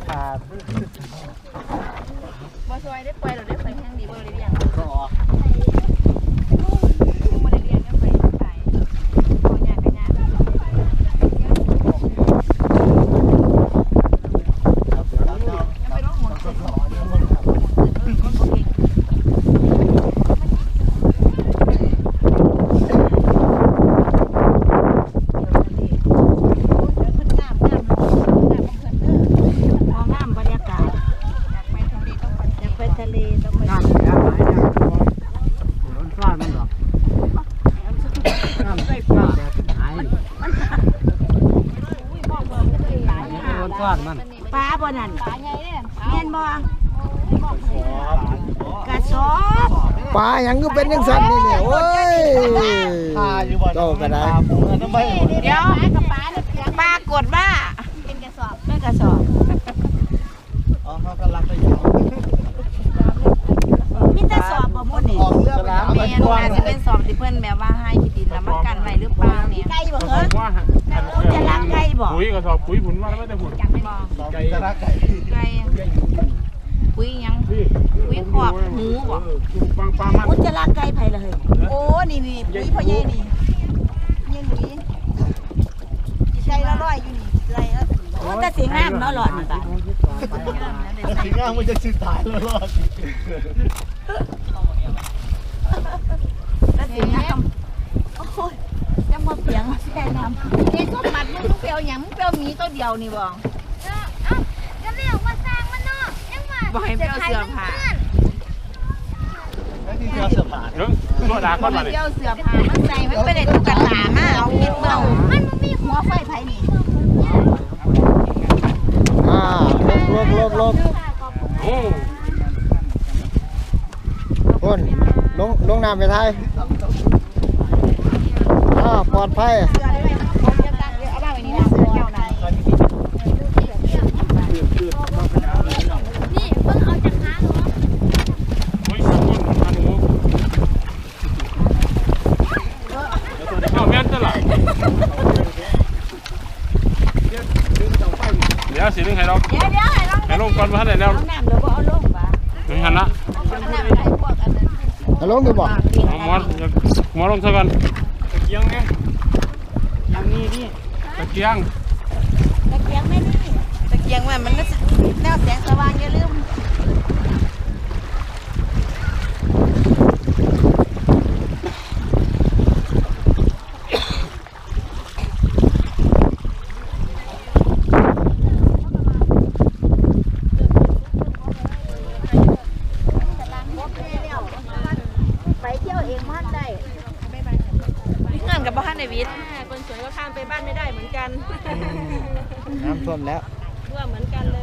ขาด บ่ซอยได้ปล่อยเราได้ไปแห้งดีบ่ได้เลี้ยง ก็ออก บ่ได้เลี้ยงยังไปขายบ่ยากก็ยากยังไปร้องหมดคนบ่เก่ง มองงามบรรยากาศอยากไปทะเลต้องไป น้ำเสียหายเนี่ยร้อนฟ้ามันหรอกน้ำแต่หายร้อนฟ้ามัน ปลาบ่นั่น ปลาใหญ่เด้ แม่นบ่กระสอบ ปลาหยังก็เป็นยังสันนี่เนี่ยโอ้ยเจ้าก็ได้ เดี๋ยวปลากดว่า เป็นกระสอบ แม่กระสอบ เขากำลังไปอยู่ มีแต่สอบบ่หมดนี่ สลาม แม่นอาจจะเป็นสอบที่เพิ่นแบบว่าให้ที่ดินแล้วมากันไว้หรือเปล่าเนี่ย ไก่บ่ ก็ เหรอ ว่า จะล้างไก่บ่ ปุ๋ยกระสอบปุ๋ยผุนว่าแล้วไม่ได้ผุน จังไม่บอก ไก่ตะลักไก่ ไก่ปุ๋ยหยังปุ๋ยขอกหมูบ่ ปังปลามัน มุจะล้างไก่ไผล่ะเฮ้ย โอ้นี่ปุ๋ยพ่อใหญ่นี่นี่หลุยใจละร้อยอยู่นี่ใจละ โอ้แต่สิงามเนาะหลอดนี่บ่ ถึงง่างมันจะซื้อตายแล้วรอด แต่สิงามโอ้ยจะมาเปียงแค่น้ำ เด็กก็มัดมึงลูกเปียวหยังมึงเปียวหมีตัวเดียวนี่บ่ ก็เรียกว่าสร้างมันเนาะยังว่า บ่ให้เปียวเสื้อผ้า ที่เจอเสือผ่าน เดี๋ยวตัวด่าก้อน บ่ มา ให้ เนี่ย เปียวเสื้อผ้ามันใส่มันเป็นตุ๊กตามาเอาเฮ็ดเบิ่ง มันบ่มีหัวไฟไผนี่ ลบ โอ้ คนลงน้ำไปไทยปลอดภัย เสื้อได้ไหมผมจะตั้งเอาบ้างไว้นี่นะเสื้อเจ้าน่ะ นี่เพิ่งเอาจากหาหนู โอ้ยข้างบนข้างหนูเอาแม่นตลอดเดี๋ยวสินึงให้เรา เดี๋ยวให้ลอง ให้ลงก่อนมาให้ได้แล้ว เอาน้ำเดี๋ยวบ่เอาลงบ่ ถึงหันละ เอาน้ำให้พวกอันนั้น ฮัลโหลอยู่บ่ เอาหมอลงซะก่อน ตะเกียงไงยังนี่นี่ ตะเกียง ตะเกียงแม่นี่ ตะเกียงมันก็แนวแสงสว่างอย่าลืม ไปเที่ยวเองมันได้ เงินกับบ้านในวิทย์ คนสวยก็ข้ามไปบ้านไม่ได้เหมือนกัน น้ำท่วมแล้ว รั่วเหมือนกันเลย